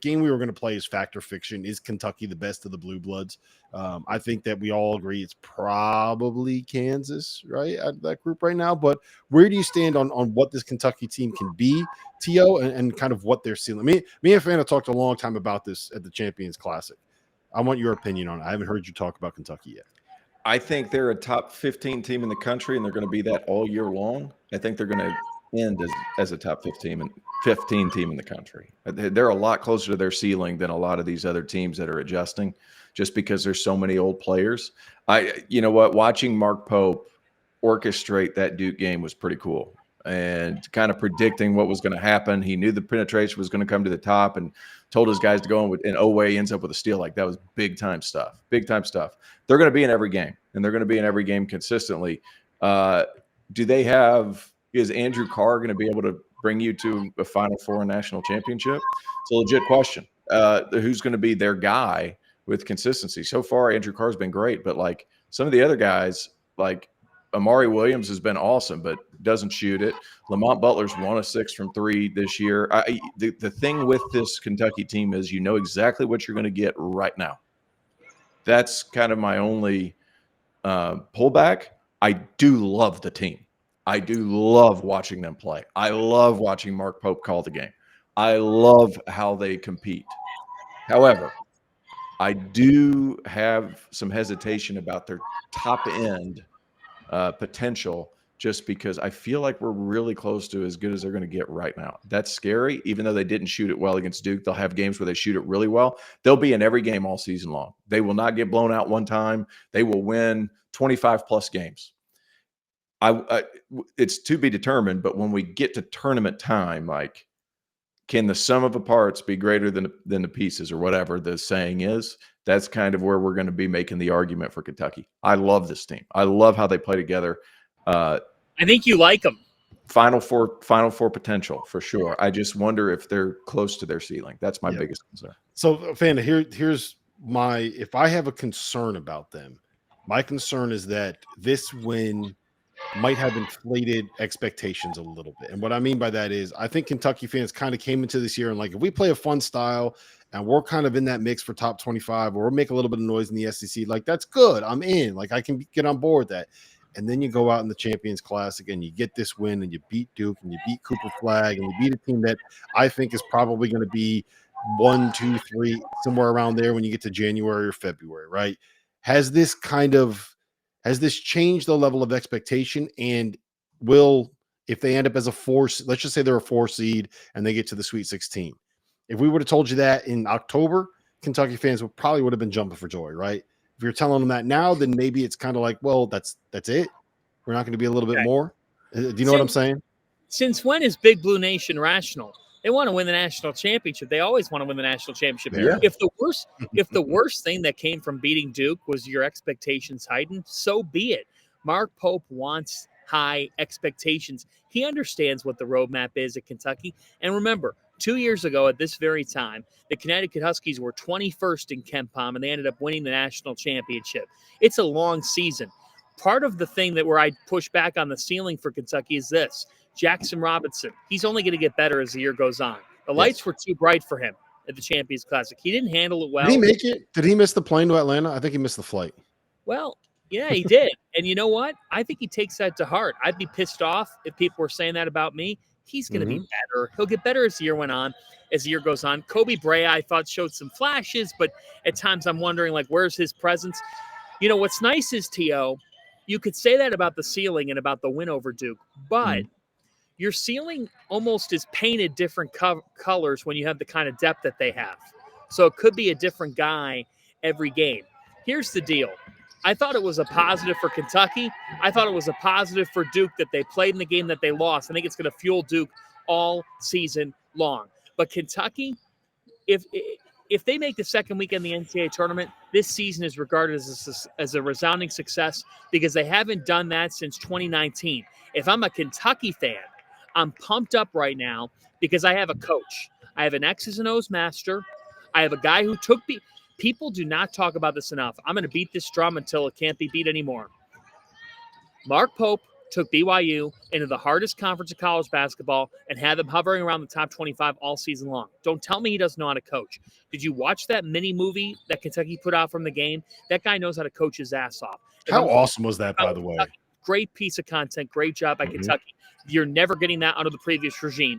game we were going to play is Fact or Fiction. Is Kentucky the best of the Blue Bloods? I think that we all agree it's probably Kansas, right, out of that group right now. But where do you stand on what this Kentucky team can be, T.O., and kind of what they're ceiling? Me and Fana talked a long time about this at the Champions Classic. I want your opinion on it. I haven't heard you talk about Kentucky yet. I think they're a top 15 team in the country, and they're going to be that all year long. I think they're going to end as a top 15 team in the country. They're a lot closer to their ceiling than a lot of these other teams that are adjusting, just because there's so many old players. You know what? Watching Mark Pope orchestrate that Duke game was pretty cool, and kind of predicting what was going to happen. He knew the penetration was going to come to the top, and told his guys to go in with, and Oweh ends up with a steal. Like, that was big time stuff. Big time stuff. They're going to be in every game, and they're going to be in every game consistently. Is Andrew Carr going to be able to bring you to a Final Four national championship? It's a legit question. Who's going to be their guy with consistency? So far, Andrew Carr's been great, but like some of the other guys, like Amari Williams has been awesome, but doesn't shoot it. Lamont Butler's 1 of 6 from 3 this year. The thing with this Kentucky team is you know exactly what you're going to get right now. That's kind of my only pullback. I do love the team. I do love watching them play. I love watching Mark Pope call the game. I love how they compete. However, I do have some hesitation about their top end potential, just because I feel like we're really close to as good as they're going to get right now. That's scary. Even though they didn't shoot it well against Duke, they'll have games where they shoot it really well. They'll be in every game all season long. They will not get blown out one time. They will win 25 plus games. It's to be determined, but when we get to tournament time, like, can the sum of the parts be greater than the pieces, or whatever the saying is? That's kind of where we're going to be making the argument for Kentucky. I love this team. I love how they play together. I think you like them. Final Four potential for sure. I just wonder if they're close to their ceiling. That's my biggest concern. So, Fana, here's if I have a concern about them, my concern is that this win might have inflated expectations a little bit. And what I mean by that is I think Kentucky fans kind of came into this year and like, if we play a fun style and we're kind of in that mix for top 25, or we'll make a little bit of noise in the SEC, like, that's good. I'm in. Like, I can get on board with that. And then you go out in the Champions Classic and you get this win and you beat Duke and you beat Cooper Flag and you beat a team that I think is probably going to be 1, 2, 3, somewhere around there when you get to January or February, right? Has this changed the level of expectation? And if they end up as a 4, let's just say they're a 4 seed and they get to the Sweet 16. If we would have told you that in October, Kentucky fans would have been jumping for joy, right? If you're telling them that now, then maybe it's kind of like, well, that's it. We're not going to be a little bit more. Do you know what I'm saying? Since when is Big Blue Nation rational? They want to win the national championship. They always want to win the national championship. Yeah. If the worst thing that came from beating Duke was your expectations heightened, so be it. Mark Pope wants high expectations. He understands what the roadmap is at Kentucky. And remember, 2 years ago at this very time, the Connecticut Huskies were 21st in KenPom, and they ended up winning the national championship. It's a long season. Part of the thing where I push back on the ceiling for Kentucky is this. Jackson Robinson, he's only going to get better as the year goes on. The lights were too bright for him at the Champions Classic. He didn't handle it well. Did he make it? Did he miss the plane to Atlanta? I think he missed the flight. Well, yeah, he did. And you know what? I think he takes that to heart. I'd be pissed off if people were saying that about me. He's going to be better. He'll get better as the year as the year goes on. Kobe Brea, I thought, showed some flashes, but at times I'm wondering, like, where's his presence? You know, what's nice is, T.O., you could say that about the ceiling and about the win over Duke, but your ceiling almost is painted different colors when you have the kind of depth that they have. So it could be a different guy every game. Here's the deal. I thought it was a positive for Kentucky. I thought it was a positive for Duke that they played in the game that they lost. I think it's going to fuel Duke all season long. But Kentucky, if they make the second weekend in the NCAA tournament, this season is regarded as a resounding success because they haven't done that since 2019. If I'm a Kentucky fan, I'm pumped up right now because I have a coach. I have an X's and O's master. I have a guy who took me. People do not talk about this enough. I'm going to beat this drum until it can't be beat anymore. Mark Pope took BYU into the hardest conference of college basketball and had them hovering around the top 25 all season long. Don't tell me he doesn't know how to coach. Did you watch that mini movie that Kentucky put out from the game? That guy knows how to coach his ass off. How awesome was that, by the way? Great piece of content. Great job by Kentucky. You're never getting that out of the previous regime.